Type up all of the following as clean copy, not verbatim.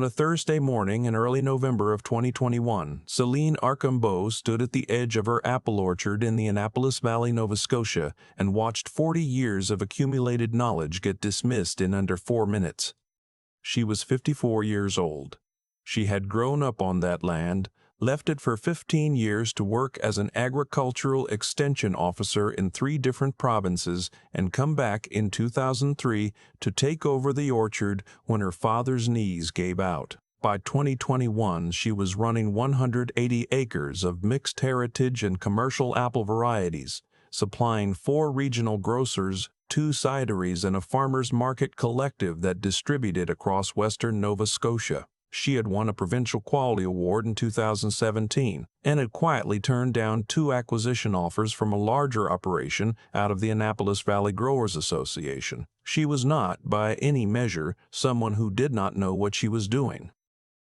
On a Thursday morning in early November of 2021, Céline Archambault stood at the edge of her apple orchard in the Annapolis Valley, Nova Scotia, and watched 40 years of accumulated knowledge get dismissed in under 4 minutes. She was 54 years old. She had grown up on that land, left it for 15 years to work as an agricultural extension officer in 3 different provinces, and come back in 2003 to take over the orchard when her father's knees gave out. By 2021, she was running 180 acres of mixed heritage and commercial apple varieties, supplying 4 regional grocers, 2 cideries, and a farmers market collective that distributed across western Nova Scotia. She had won a provincial quality award in 2017 and had quietly turned down 2 acquisition offers from a larger operation out of the Annapolis Valley Growers Association. She was not, by any measure, someone who did not know what she was doing.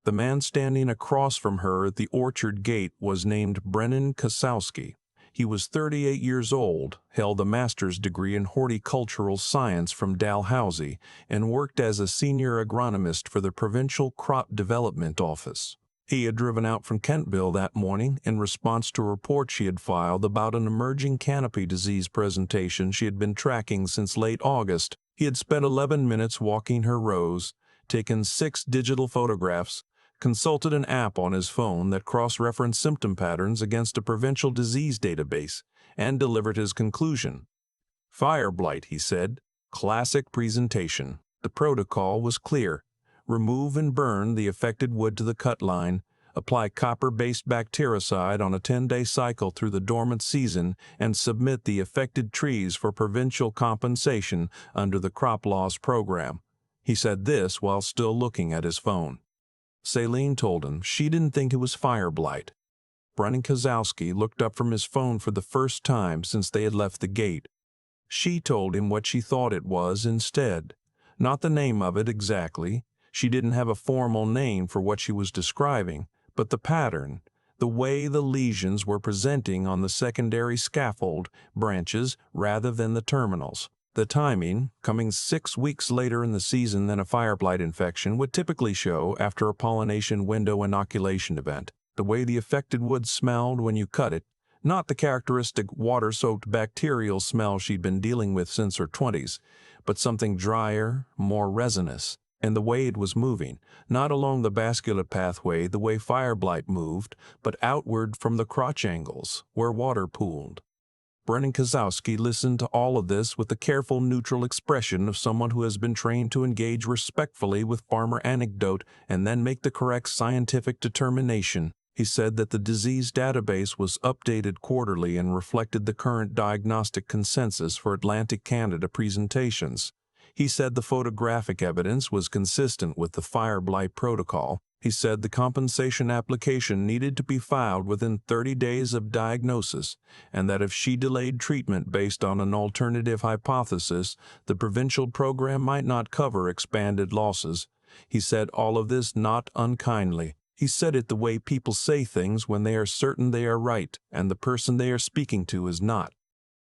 The man standing across from her at the orchard gate was named Brennan Kosowski. He was 38 years old, held a master's degree in horticultural science from Dalhousie, and worked as a senior agronomist for the Provincial Crop Development Office. He had driven out from Kentville that morning in response to a report she had filed about an emerging canopy disease presentation she had been tracking since late August. He had spent 11 minutes walking her rows, taken 6 digital photographs, consulted an app on his phone that cross-referenced symptom patterns against a provincial disease database, and delivered his conclusion. Fire blight, he said. Classic presentation. The protocol was clear. Remove and burn the affected wood to the cut line, apply copper-based bactericide on a 10-day cycle through the dormant season, and submit the affected trees for provincial compensation under the crop loss program. He said this while still looking at his phone. Céline told him she didn't think it was fire blight. Brennan Kosowski looked up from his phone for the first time since they had left the gate. She told him what she thought it was instead. Not the name of it exactly. She didn't have a formal name for what she was describing, but the pattern, the way the lesions were presenting on the secondary scaffold branches rather than the terminals. The timing, coming 6 weeks later in the season than a fire blight infection would typically show after a pollination window inoculation event. The way the affected wood smelled when you cut it, not the characteristic water-soaked bacterial smell she'd been dealing with since her 20s, but something drier, more resinous. And the way it was moving, not along the vascular pathway the way fire blight moved, but outward from the crotch angles, where water pooled. Brennan Kosowski listened to all of this with the careful, neutral expression of someone who has been trained to engage respectfully with farmer anecdote and then make the correct scientific determination. He said that the disease database was updated quarterly and reflected the current diagnostic consensus for Atlantic Canada presentations. He said the photographic evidence was consistent with the fire blight protocol. He said the compensation application needed to be filed within 30 days of diagnosis, and that if she delayed treatment based on an alternative hypothesis, the provincial program might not cover expanded losses. He said all of this not unkindly. He said it the way people say things when they are certain they are right and the person they are speaking to is not.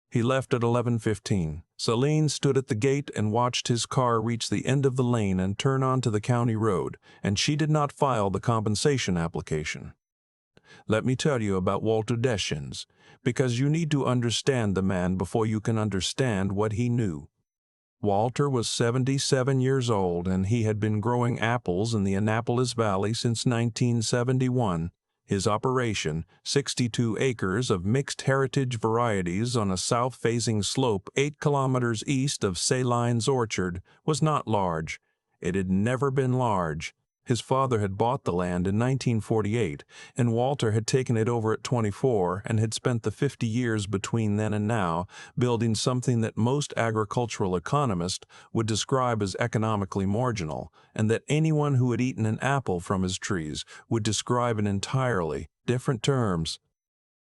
He left at 11:15. Céline stood at the gate and watched his car reach the end of the lane and turn onto the county road, and she did not file the compensation application. Let me tell you about Walter Deschênes, because you need to understand the man before you can understand what he knew. Walter was 77 years old, and he had been growing apples in the Annapolis Valley since 1971. His operation, 62 acres of mixed heritage varieties on a south-facing slope 8 kilometers east of Céline's orchard, was not large. It had never been large. His father had bought the land in 1948, and Walter had taken it over at 24 and had spent the 50 years between then and now building something that most agricultural economists would describe as economically marginal, and that anyone who had eaten an apple from his trees would describe in entirely different terms.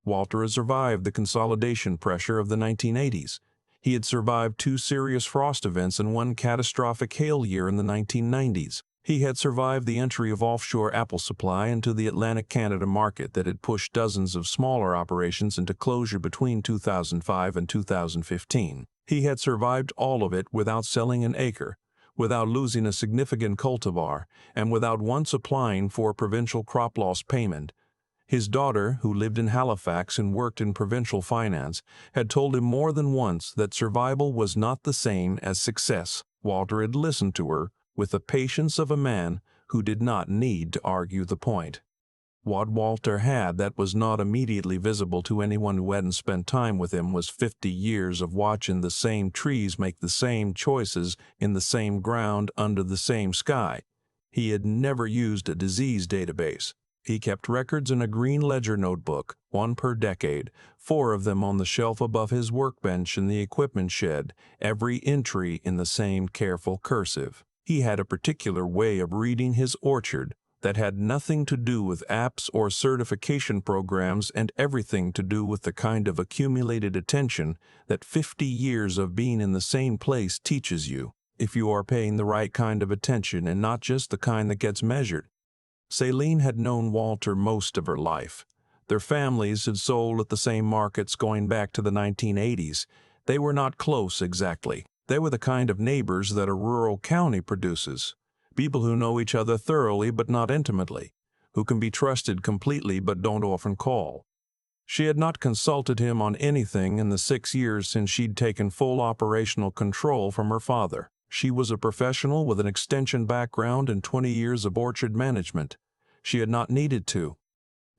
Walter had survived the consolidation pressure of the 1980s. He had survived 2 serious frost events and 1 catastrophic hail year in the 1990s. He had survived the entry of offshore apple supply into the Atlantic Canada market that had pushed dozens of smaller operations into closure between 2005 and 2015. He had survived all of it without selling an acre, without losing a significant cultivar, and without once applying for provincial crop loss payment. His daughter, who lived in Halifax and worked in provincial finance, had told him more than once that survival was not the same as success. Walter had listened to her with the patience of a man who did not need to argue the point. What Walter had that was not immediately visible to anyone who hadn't spent time with him was 50 years of watching the same trees make the same choices in the same ground under the same sky. He had never used a disease database. He kept records in a green ledger notebook, one per decade, 4 of them on the shelf above his workbench in the equipment shed, every entry in the same careful cursive. He had a particular way of reading his orchard that had nothing to do with apps or certification programs and everything to do with the kind of accumulated attention that 50 years of being in the same place teaches you, if you are paying the right kind of attention and not just the kind that gets measured. Céline had known Walter most of her life. Their families had sold at the same markets going back to the 1980s. They were not close exactly. They were the kind of neighbors that a rural county produces. People who know each other thoroughly but not intimately, who can be trusted completely but don't often call. She had not consulted him on anything in the 6 years since she'd taken full operational control from her father. She was a professional with an extension background and 20 years of orchard management. She had not needed to.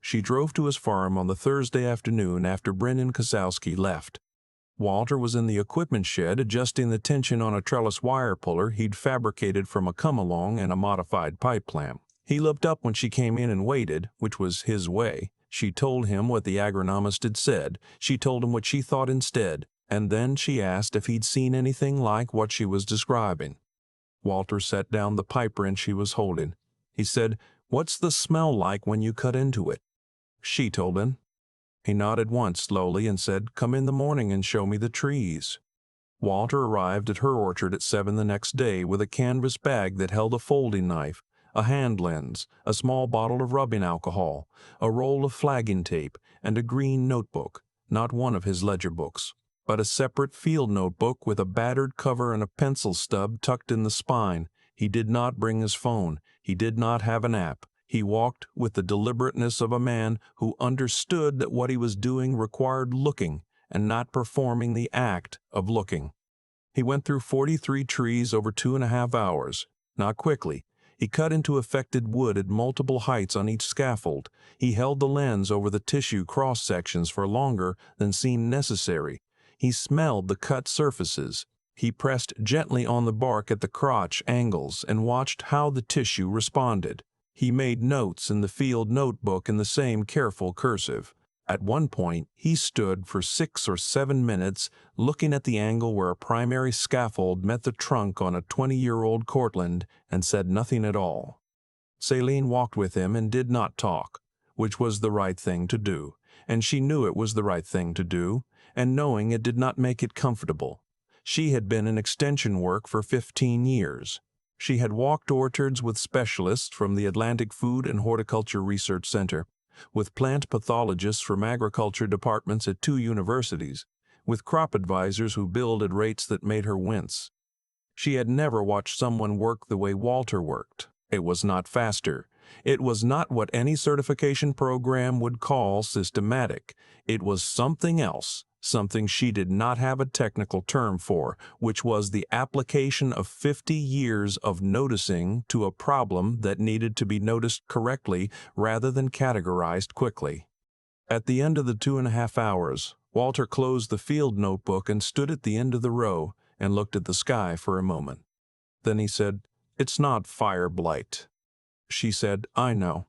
She drove to his farm on the Thursday afternoon after Brennan Kosowski left. Walter was in the equipment shed adjusting the tension on a trellis wire puller he'd fabricated from a come-along and a modified pipe clamp. He looked up when she came in and waited, which was his way. She told him what the agronomist had said. She told him what she thought instead, and then she asked if he'd seen anything like what she was describing. Walter set down the pipe wrench he was holding. He said, "What's the smell like when you cut into it?" She told him. He nodded once slowly and said, "Come in the morning and show me the trees." Walter arrived at her orchard at 7 the next day with a canvas bag that held a folding knife, a hand lens, a small bottle of rubbing alcohol, a roll of flagging tape, and a green notebook, not one of his ledger books, but a separate field notebook with a battered cover and a pencil stub tucked in the spine. He did not bring his phone. He did not have an app. He walked with the deliberateness of a man who understood that what he was doing required looking and not performing the act of looking. He went through 43 trees over 2.5 hours, not quickly. He cut into affected wood at multiple heights on each scaffold. He held the lens over the tissue cross-sections for longer than seemed necessary. He smelled the cut surfaces. He pressed gently on the bark at the crotch angles and watched how the tissue responded. He made notes in the field notebook in the same careful cursive. At one point, he stood for 6 or 7 minutes looking at the angle where a primary scaffold met the trunk on a 20-year-old Cortland and said nothing at all. Céline walked with him and did not talk, which was the right thing to do, and she knew it was the right thing to do, and knowing it did not make it comfortable. She had been in extension work for 15 years. She had walked orchards with specialists from the Atlantic Food and Horticulture Research Center, with plant pathologists from agriculture departments at 2 universities, with crop advisors who billed at rates that made her wince. She had never watched someone work the way Walter worked. It was not faster. It was not what any certification program would call systematic. It was something else. Something she did not have a technical term for, which was the application of 50 years of noticing to a problem that needed to be noticed correctly rather than categorized quickly. At the end of the 2.5 hours, Walter closed the field notebook and stood at the end of the row and looked at the sky for a moment. Then he said, "It's not fire blight." She said, "I know."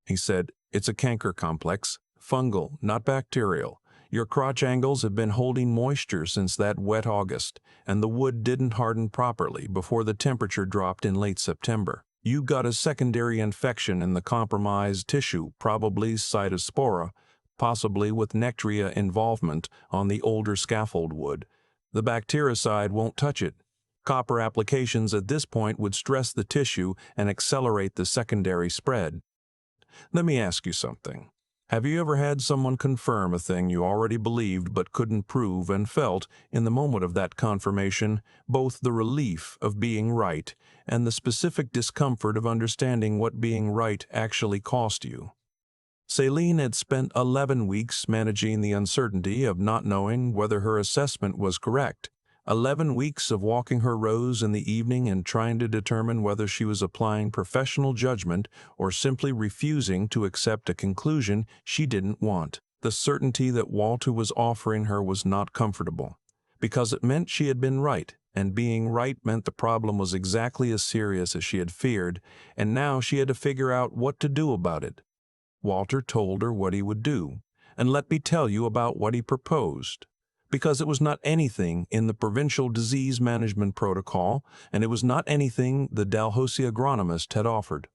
He said, "It's a canker complex, fungal, not bacterial. Your crotch angles have been holding moisture since that wet August, and the wood didn't harden properly before the temperature dropped in late September. You got a secondary infection in the compromised tissue, probably cytospora, possibly with Nectaria involvement on the older scaffold wood. The bactericide won't touch it. Copper applications at this point would stress the tissue and accelerate the secondary spread. Let me ask you something. Have you ever had someone confirm a thing you already believed but couldn't prove and felt, in the moment of that confirmation, both the relief of being right and the specific discomfort of understanding what being right actually cost you? Céline had spent 11 weeks managing the uncertainty of not knowing whether her assessment was correct. 11 weeks of walking her rows in the evening and trying to determine whether she was applying professional judgment or simply refusing to accept a conclusion she didn't want. The certainty that Walter was offering her was not comfortable, because it meant she had been right, and being right meant the problem was exactly as serious as she had feared, and now she had to figure out what to do about it. Walter told her what he would do, and let me tell you about what he proposed, because it was not anything in the provincial disease management protocol, and it was not anything the Dalhousie agronomist had offered.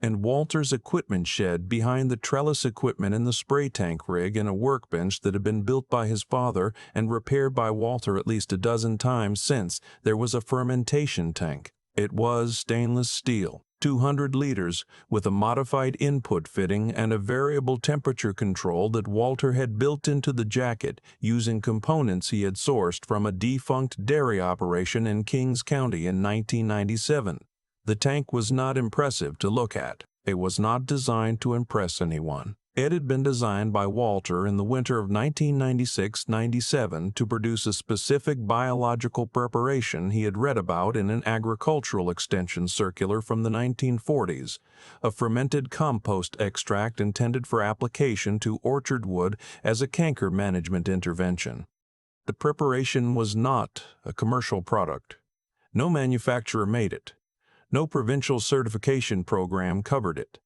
And Walter's equipment shed behind the trellis equipment in the spray tank rig and a workbench that had been built by his father and repaired by Walter at least a dozen times since, there was a fermentation tank. It was stainless steel, 200 liters, with a modified input fitting and a variable temperature control that Walter had built into the jacket using components he had sourced from a defunct dairy operation in Kings County in 1997. The tank was not impressive to look at. It was not designed to impress anyone. It had been designed by Walter in the winter of 1996-97 to produce a specific biological preparation he had read about in an agricultural extension circular from the 1940s, a fermented compost extract intended for application to orchard wood as a canker management intervention. The preparation was not a commercial product. No manufacturer made it. No provincial certification program covered it.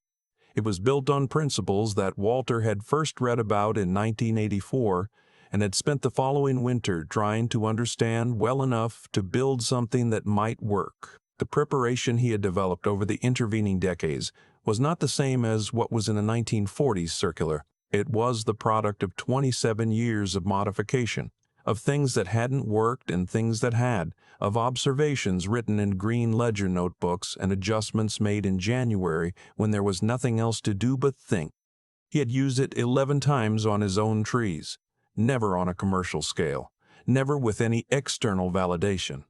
It was built on principles that Walter had first read about in 1984 and had spent the following winter trying to understand well enough to build something that might work. The preparation he had developed over the intervening decades was not the same as what was in the 1940s circular. It was the product of 27 years of modification, of things that hadn't worked and things that had, of observations written in green ledger notebooks and adjustments made in January when there was nothing else to do but think. He had used it 11 times on his own trees, never on a commercial scale, never with any external validation.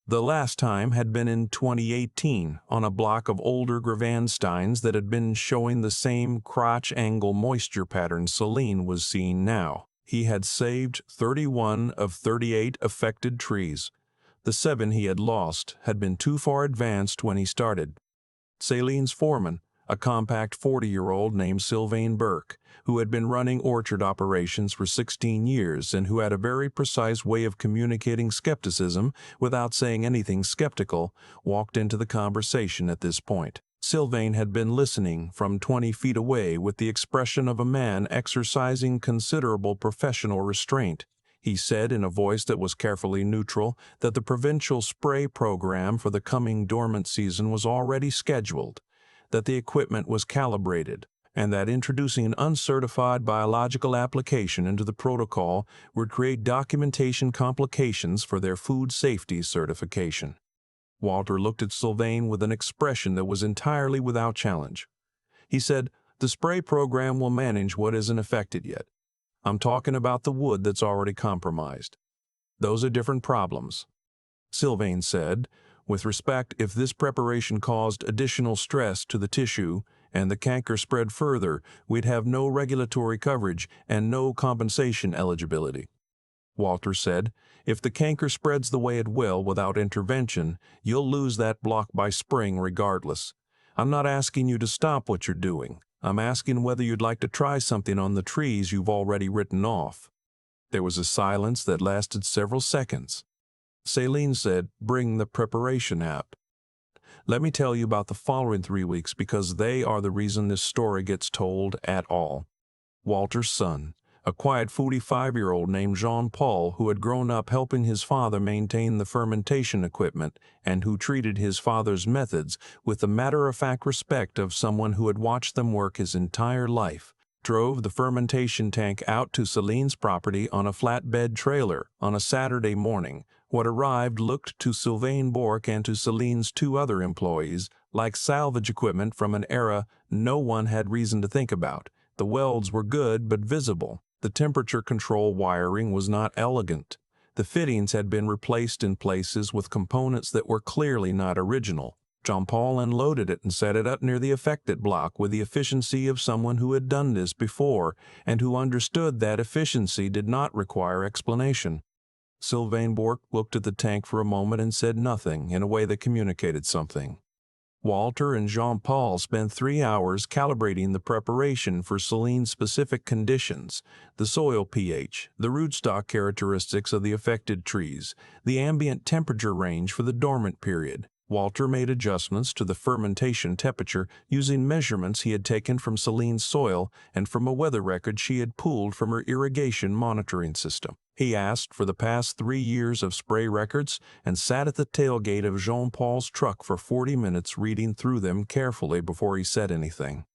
The last time had been in 2018 on a block of older Gravensteins that had been showing the same crotch angle moisture pattern Céline was seeing now. He had saved 31 of 38 affected trees. The 7 he had lost had been too far advanced when he started. Céline's foreman, a compact 40-year-old named Sylvain Burke, who had been running orchard operations for 16 years and who had a very precise way of communicating skepticism without saying anything skeptical, walked into the conversation at this point. Sylvain had been listening from 20 feet away with the expression of a man exercising considerable professional restraint. He said in a voice that was carefully neutral that the provincial spray program for the coming dormant season was already scheduled, that the equipment was calibrated, and that introducing an uncertified biological application into the protocol would create documentation complications for their food safety certification. Walter looked at Sylvain with an expression that was entirely without challenge. He said, "The spray program will manage what isn't affected yet. I'm talking about the wood that's already compromised. Those are different problems." Sylvain said, "With respect, if this preparation caused additional stress to the tissue and the canker spread further, we'd have no regulatory coverage and no compensation eligibility." Walter said, "If the canker spreads the way it will without intervention, you'll lose that block by spring regardless. I'm not asking you to stop what you're doing. I'm asking whether you'd like to try something on the trees you've already written off." There was a silence that lasted several seconds. Céline said, "Bring the preparation app." Let me tell you about the following 3 weeks because they are the reason this story gets told at all. Walter's son, a quiet 45-year-old named Jean-Paul who had grown up helping his father maintain the fermentation equipment and who treated his father's methods with the matter-of-fact respect of someone who had watched them work his entire life, drove the fermentation tank out to Céline's property on a flatbed trailer on a Saturday morning. What arrived looked to Sylvain Bourque and to Céline's 2 other employees like salvage equipment from an era no one had reason to think about. The welds were good but visible. The temperature control wiring was not elegant. The fittings had been replaced in places with components that were clearly not original. Jean-Paul unloaded it and set it up near the affected block with the efficiency of someone who had done this before and who understood that efficiency did not require explanation. Sylvain Bourque looked at the tank for a moment and said nothing in a way that communicated something. Walter and Jean-Paul spent 3 hours calibrating the preparation for Céline's specific conditions, the soil pH, the rootstock characteristics of the affected trees, the ambient temperature range for the dormant period. Walter made adjustments to the fermentation temperature using measurements he had taken from Céline's soil and from a weather record she had pulled from her irrigation monitoring system. He asked for the past 3 years of spray records and sat at the tailgate of Jean-Paul's truck for 40 minutes reading through them carefully before he said anything.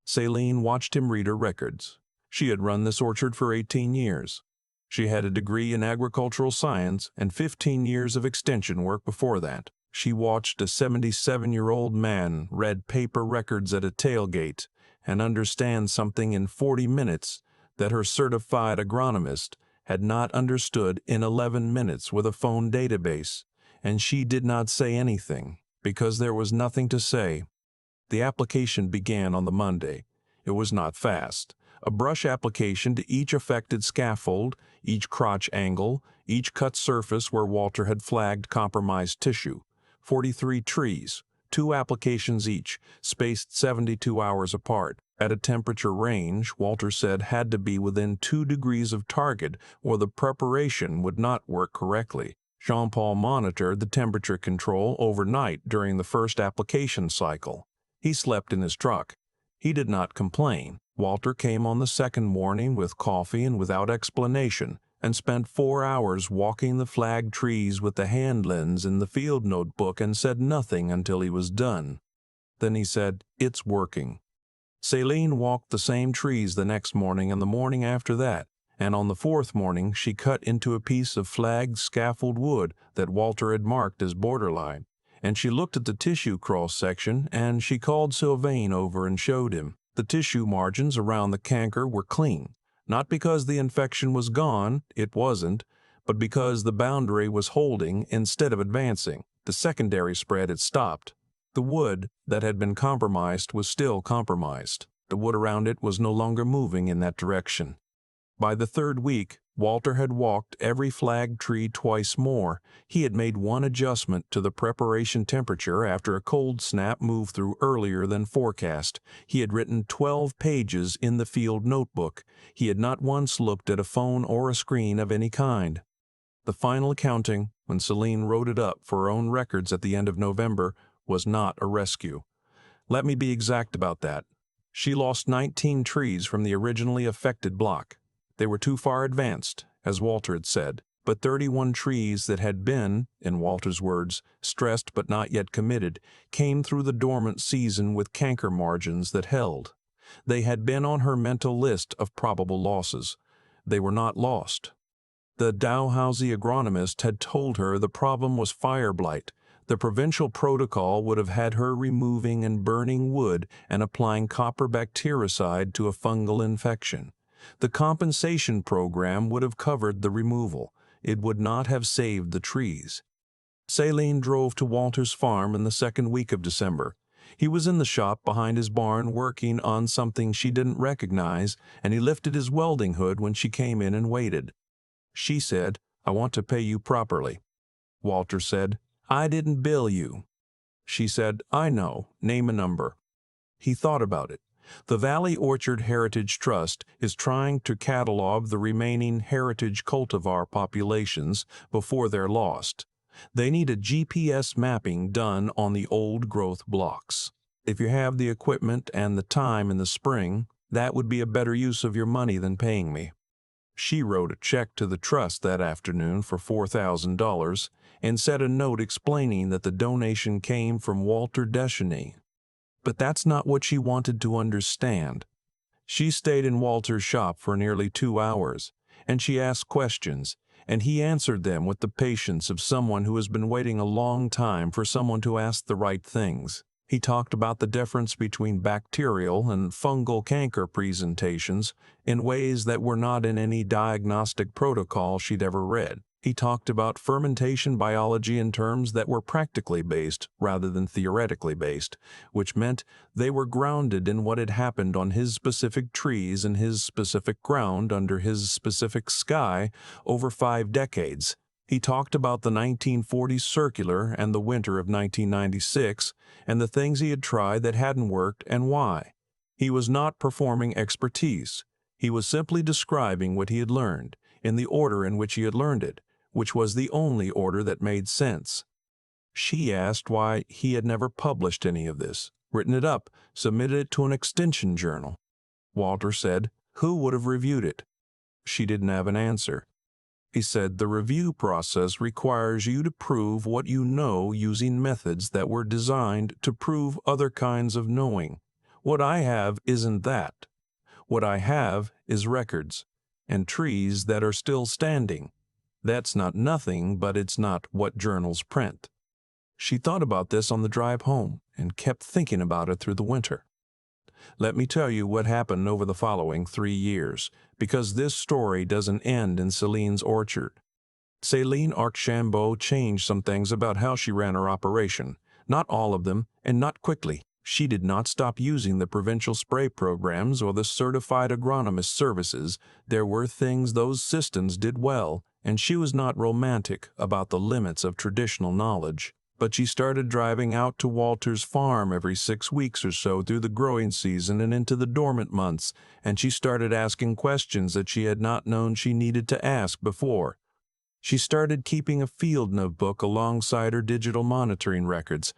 Céline watched him read her records. She had run this orchard for 18 years. She had a degree in agricultural science and 15 years of extension work before that. She watched a 77-year-old man read paper records at a tailgate and understand something in 40 minutes that her certified agronomist had not understood in 11 minutes with a phone database, and she did not say anything because there was nothing to say. The application began on the Monday. It was not fast. A brush application to each affected scaffold, each crotch angle, each cut surface where Walter had flagged compromised tissue. 43 trees, 2 applications each, spaced 72 hours apart. At a temperature range, Walter said, had to be within 2 degrees of target or the preparation would not work correctly. Jean-Paul monitored the temperature control overnight during the first application cycle. He slept in his truck. He did not complain. Walter came on the second morning with coffee and without explanation, and spent 4 hours walking the flagged trees with the hand lens in the field notebook and said nothing until he was done. Then he said, "It's working." Céline walked the same trees the next morning and the morning after that, and on the 4th morning she cut into a piece of flagged scaffold wood that Walter had marked as borderline, and she looked at the tissue cross-section and she called Sylvain over and showed him. The tissue margins around the canker were clean. Not because the infection was gone, it wasn't, but because the boundary was holding instead of advancing. The secondary spread had stopped. The wood that had been compromised was still compromised. The wood around it was no longer moving in that direction. By the 3rd week, Walter had walked every flagged tree twice more. He had made 1 adjustment to the preparation temperature after a cold snap moved through earlier than forecast. He had written 12 pages in the field notebook. He had not once looked at a phone or a screen of any kind. The final accounting, when Céline wrote it up for her own records at the end of November, was not a rescue. Let me be exact about that. She lost 19 trees from the originally affected block. They were too far advanced, as Walter had said, but 31 trees that had been, in Walter's words, stressed but not yet committed, came through the dormant season with canker margins that held. They had been on her mental list of probable losses. They were not lost. The Dalhousie agronomist had told her the problem was fire blight. The provincial protocol would have had her removing and burning wood and applying copper bactericide to a fungal infection. The compensation program would have covered the removal. It would not have saved the trees. Céline drove to Walter's farm in the 2nd week of December. He was in the shop behind his barn working on something she didn't recognize, and he lifted his welding hood when she came in and waited. She said, "I want to pay you properly." Walter said, "I didn't bill you." She said, "I know. Name a number." He thought about it. The Valley Orchard Heritage Trust is trying to catalog the remaining heritage cultivar populations before they're lost. They need a GPS mapping done on the old-growth blocks. If you have the equipment and the time in the spring, that would be a better use of your money than paying me. She wrote a check to the trust that afternoon for $4,000 and sent a note explaining that the donation came from Walter Deschênes. But that's not what she wanted to understand. She stayed in Walter's shop for nearly 2 hours, and she asked questions, and he answered them with the patience of someone who has been waiting a long time for someone to ask the right things. He talked about the difference between bacterial and fungal canker presentations in ways that were not in any diagnostic protocol she'd ever read. He talked about fermentation biology in terms that were practically based rather than theoretically based, which meant they were grounded in what had happened on his specific trees in his specific ground under his specific sky over 5 decades. He talked about the 1940s circular and the winter of 1996 and the things he had tried that hadn't worked and why. He was not performing expertise. He was simply describing what he had learned, in the order in which he had learned it, which was the only order that made sense. She asked why he had never published any of this, written it up, submitted it to an extension journal. Walter said, who would have reviewed it? She didn't have an answer. He said, the review process requires you to prove what you know using methods that were designed to prove other kinds of knowing. What I have isn't that. What I have is records and trees that are still standing. That's not nothing, but it's not what journals print. She thought about this on the drive home and kept thinking about it through the winter. Let me tell you what happened over the following 3 years, because this story doesn't end in Céline's orchard. Céline Archambault changed some things about how she ran her operation, not all of them, and not quickly. She did not stop using the provincial spray programs or the certified agronomist services. There were things those systems did well, and she was not romantic about the limits of traditional knowledge. But she started driving out to Walter's farm every 6 weeks or so through the growing season and into the dormant months, and she started asking questions that she had not known she needed to ask before. She started keeping a field notebook alongside her digital monitoring records,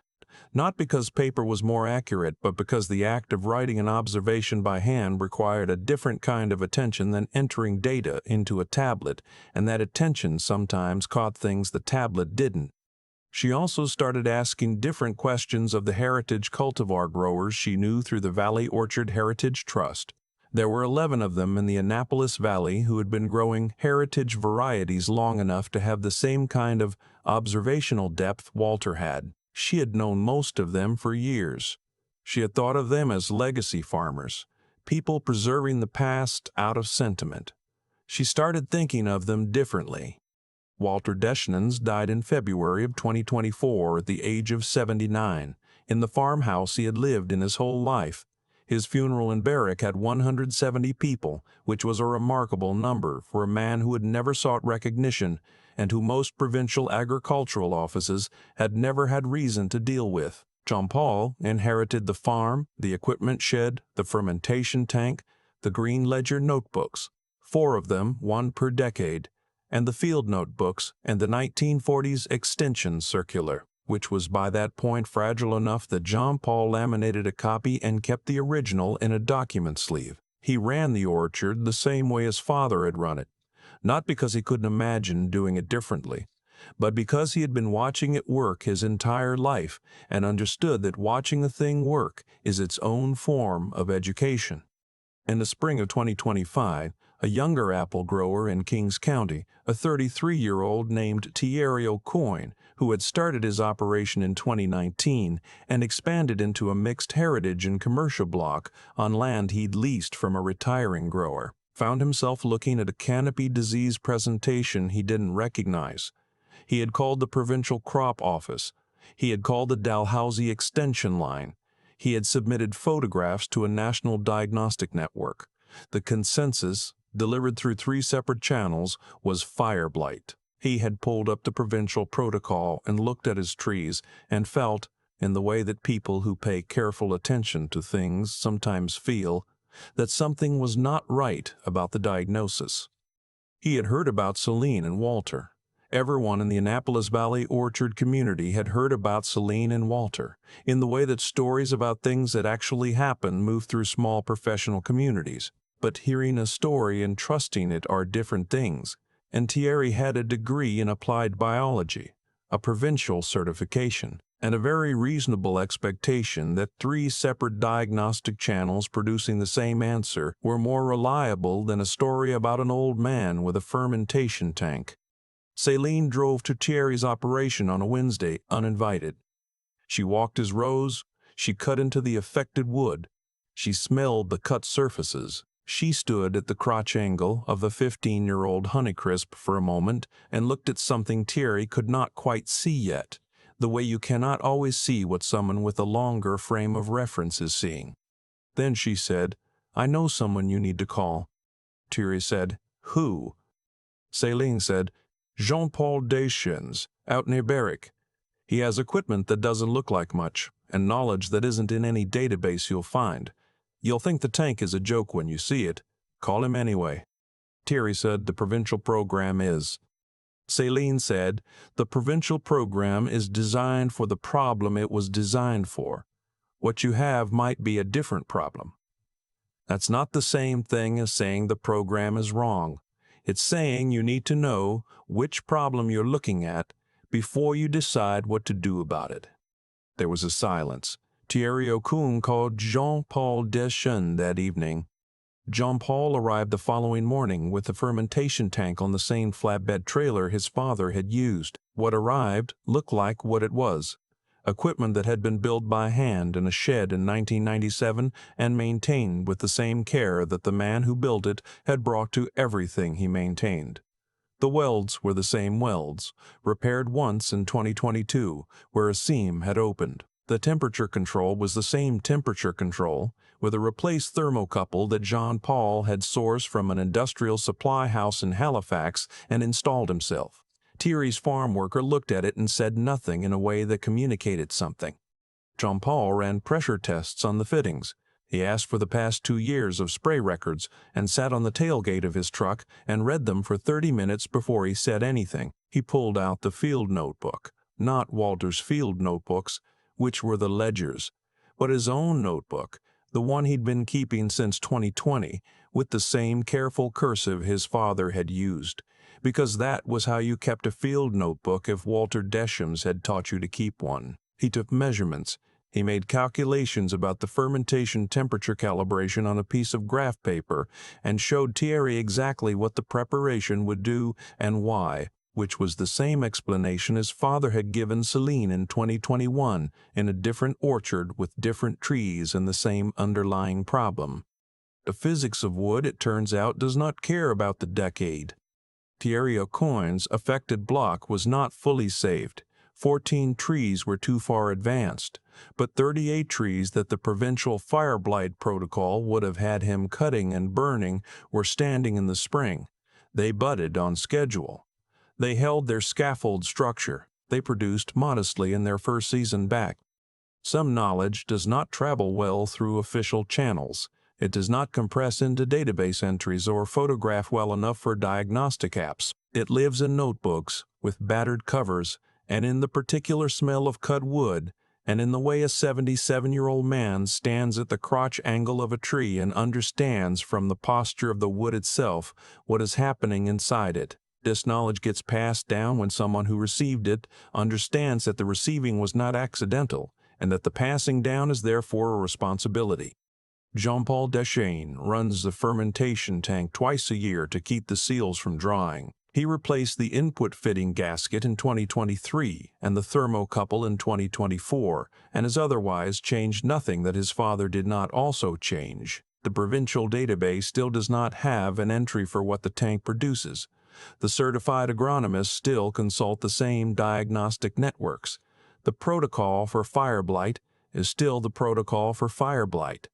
not because paper was more accurate, but because the act of writing an observation by hand required a different kind of attention than entering data into a tablet, and that attention sometimes caught things the tablet didn't. She also started asking different questions of the heritage cultivar growers she knew through the Valley Orchard Heritage Trust. There were 11 of them in the Annapolis Valley who had been growing heritage varieties long enough to have the same kind of observational depth Walter had. She had known most of them for years. She had thought of them as legacy farmers, people preserving the past out of sentiment. She started thinking of them differently. Walter Deschênes died in February of 2024 at the age of 79, in the farmhouse he had lived in his whole life. His funeral in Barrack had 170 people, which was a remarkable number for a man who had never sought recognition and who most provincial agricultural offices had never had reason to deal with. Jean-Paul inherited the farm, the equipment shed, the fermentation tank, the green ledger notebooks, 4 of them, 1 per decade, and the field notebooks and the 1940s extension circular, which was by that point fragile enough that Jean-Paul laminated a copy and kept the original in a document sleeve. He ran the orchard the same way his father had run it, not because he couldn't imagine doing it differently, but because he had been watching it work his entire life and understood that watching a thing work is its own form of education. In the spring of 2025, a younger apple grower in Kings County, a 33-year-old named Thierry Aucoin, who had started his operation in 2019 and expanded into a mixed heritage and commercial block on land he'd leased from a retiring grower, found himself looking at a canopy disease presentation he didn't recognize. He had called the provincial crop office. He had called the Dalhousie extension line. He had submitted photographs to a national diagnostic network. The consensus, delivered through 3 separate channels, was fire blight. He had pulled up the provincial protocol and looked at his trees and felt, in the way that people who pay careful attention to things sometimes feel, that something was not right about the diagnosis. He had heard about Céline and Walter. Everyone in the Annapolis Valley Orchard community had heard about Céline and Walter, in the way that stories about things that actually happen move through small professional communities. But hearing a story and trusting it are different things, and Thierry had a degree in applied biology, a provincial certification, and a very reasonable expectation that 3 separate diagnostic channels producing the same answer were more reliable than a story about an old man with a fermentation tank. Céline drove to Thierry's operation on a Wednesday uninvited. She walked his rows, She cut into the affected wood. She smelled the cut surfaces. She stood at the crotch angle of the 15-year-old Honeycrisp for a moment and looked at something Thierry could not quite see yet, the way you cannot always see what someone with a longer frame of reference is seeing. Then she said, "I know someone you need to call." Thierry said, "Who?" Céline said, "Jean-Paul Deschênes, out near Berwick. He has equipment that doesn't look like much, and knowledge that isn't in any database you'll find. You'll think the tank is a joke when you see it. Call him anyway." Thierry said, "The provincial program is." Céline said, "The provincial program is designed for the problem it was designed for. What you have might be a different problem." That's not the same thing as saying the program is wrong. It's saying you need to know which problem you're looking at before you decide what to do about it. There was a silence. Thierry O'Coon called Jean-Paul Deschênes that evening. Jean-Paul arrived the following morning with the fermentation tank on the same flatbed trailer his father had used. What arrived looked like what it was: equipment that had been built by hand in a shed in 1997 and maintained with the same care that the man who built it had brought to everything he maintained. The welds were the same welds, repaired once in 2022, where a seam had opened. The temperature control was the same temperature control, with a replaced thermocouple that Jean-Paul had sourced from an industrial supply house in Halifax and installed himself. Thierry's farm worker looked at it and said nothing in a way that communicated something. Jean-Paul ran pressure tests on the fittings. He asked for the past 2 years of spray records and sat on the tailgate of his truck and read them for 30 minutes before he said anything. He pulled out the field notebook, not Walter's field notebooks, which were the ledgers, but his own notebook, the one he'd been keeping since 2020, with the same careful cursive his father had used, because that was how you kept a field notebook if Walter Deschênes had taught you to keep one. He took measurements. He made calculations about the fermentation temperature calibration on a piece of graph paper and showed Thierry exactly what the preparation would do and why, which was the same explanation his father had given Céline in 2021 in a different orchard with different trees and the same underlying problem. The physics of wood, it turns out, does not care about the decade. Thierry O'Coon's affected block was not fully saved. 14 trees were too far advanced, but 38 trees that the provincial fire blight protocol would have had him cutting and burning were standing in the spring. They budded on schedule. They held their scaffold structure. They produced modestly in their first season back. Some knowledge does not travel well through official channels. It does not compress into database entries or photograph well enough for diagnostic apps. It lives in notebooks with battered covers and in the particular smell of cut wood, and in the way a 77-year-old man stands at the crotch angle of a tree and understands from the posture of the wood itself what is happening inside it. This knowledge gets passed down when someone who received it understands that the receiving was not accidental, and that the passing down is therefore a responsibility. Jean-Paul Deschênes runs the fermentation tank twice a year to keep the seals from drying. He replaced the input fitting gasket in 2023 and the thermocouple in 2024, and has otherwise changed nothing that his father did not also change. The provincial database still does not have an entry for what the tank produces. The certified agronomists still consult the same diagnostic networks. The protocol for fire blight is still the protocol for fire blight.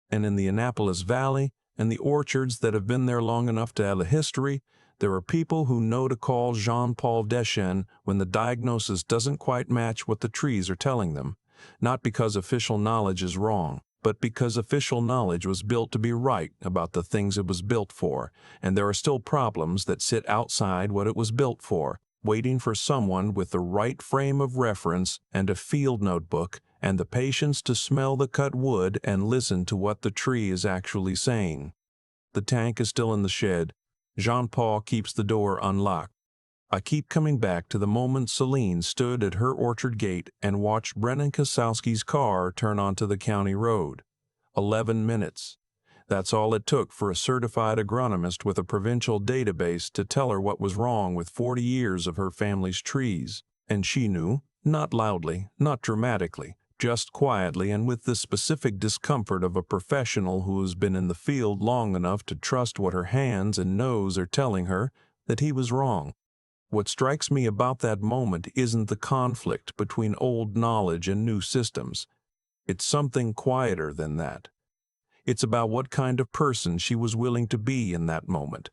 And in the Annapolis Valley and the orchards that have been there long enough to have a history, there are people who know to call Jean-Paul Deschênes when the diagnosis doesn't quite match what the trees are telling them, not because official knowledge is wrong, but because official knowledge was built to be right about the things it was built for, and there are still problems that sit outside what it was built for, waiting for someone with the right frame of reference and a field notebook and the patience to smell the cut wood and listen to what the tree is actually saying. The tank is still in the shed. Jean-Paul keeps the door unlocked. I keep coming back to the moment Céline stood at her orchard gate and watched Brennan Kosowski's car turn onto the county road. 11 minutes. That's all it took for a certified agronomist with a provincial database to tell her what was wrong with 40 years of her family's trees. And she knew, not loudly, not dramatically, just quietly and with the specific discomfort of a professional who has been in the field long enough to trust what her hands and nose are telling her that he was wrong. What strikes me about that moment isn't the conflict between old knowledge and new systems. It's something quieter than that. It's about what kind of person she was willing to be in that moment.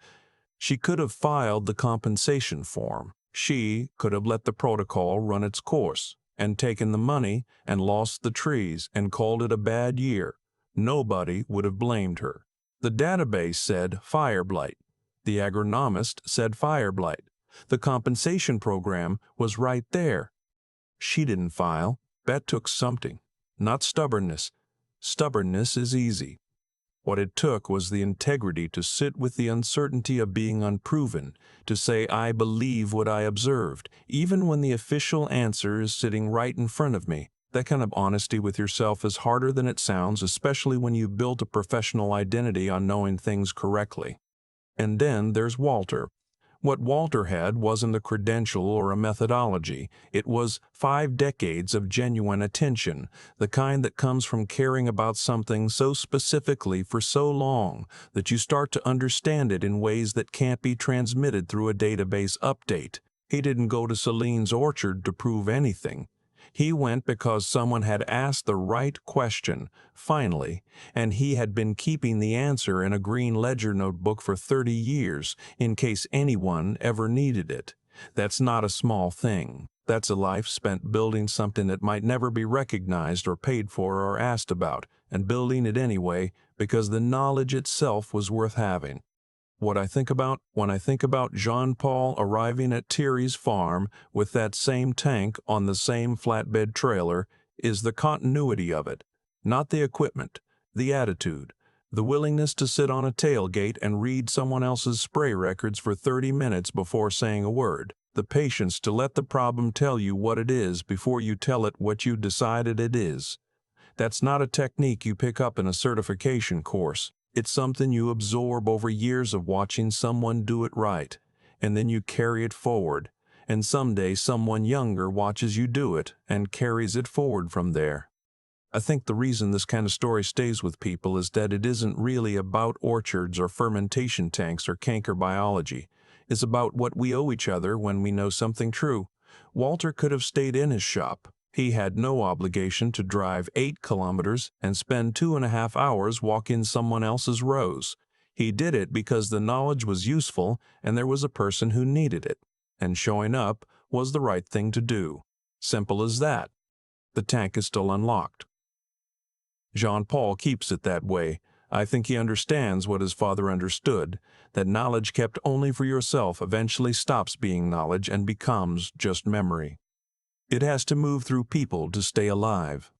She could have filed the compensation form. She could have let the protocol run its course and taken the money and lost the trees and called it a bad year. Nobody would have blamed her. The database said fire blight. The agronomist said fire blight. The compensation program was right there. She didn't file. That took something, not stubbornness. Stubbornness is easy. What it took was the integrity to sit with the uncertainty of being unproven, to say, I believe what I observed, even when the official answer is sitting right in front of me. That kind of honesty with yourself is harder than it sounds, especially when you built a professional identity on knowing things correctly. And then there's Walter. What Walter had wasn't a credential or a methodology. It was 5 decades of genuine attention, the kind that comes from caring about something so specifically for so long that you start to understand it in ways that can't be transmitted through a database update. He didn't go to Celine's orchard to prove anything. He went because someone had asked the right question, finally, and he had been keeping the answer in a green ledger notebook for 30 years, in case anyone ever needed it. That's not a small thing. That's a life spent building something that might never be recognized or paid for or asked about, and building it anyway because the knowledge itself was worth having. What I think about when I think about Jean-Paul arriving at Thierry's farm with that same tank on the same flatbed trailer is the continuity of it, not the equipment, the attitude, the willingness to sit on a tailgate and read someone else's spray records for 30 minutes before saying a word, the patience to let the problem tell you what it is before you tell it what you decided it is. That's not a technique you pick up in a certification course. It's something you absorb over years of watching someone do it right, and then you carry it forward, and someday someone younger watches you do it and carries it forward from there. I think the reason this kind of story stays with people is that it isn't really about orchards or fermentation tanks or canker biology. It's about what we owe each other when we know something true. Walter could have stayed in his shop. He had no obligation to drive 8 kilometers and spend 2.5 hours walking someone else's rows. He did it because the knowledge was useful and there was a person who needed it, and showing up was the right thing to do. Simple as that. The tank is still unlocked. Jean-Paul keeps it that way. I think he understands what his father understood, that knowledge kept only for yourself eventually stops being knowledge and becomes just memory. It has to move through people to stay alive.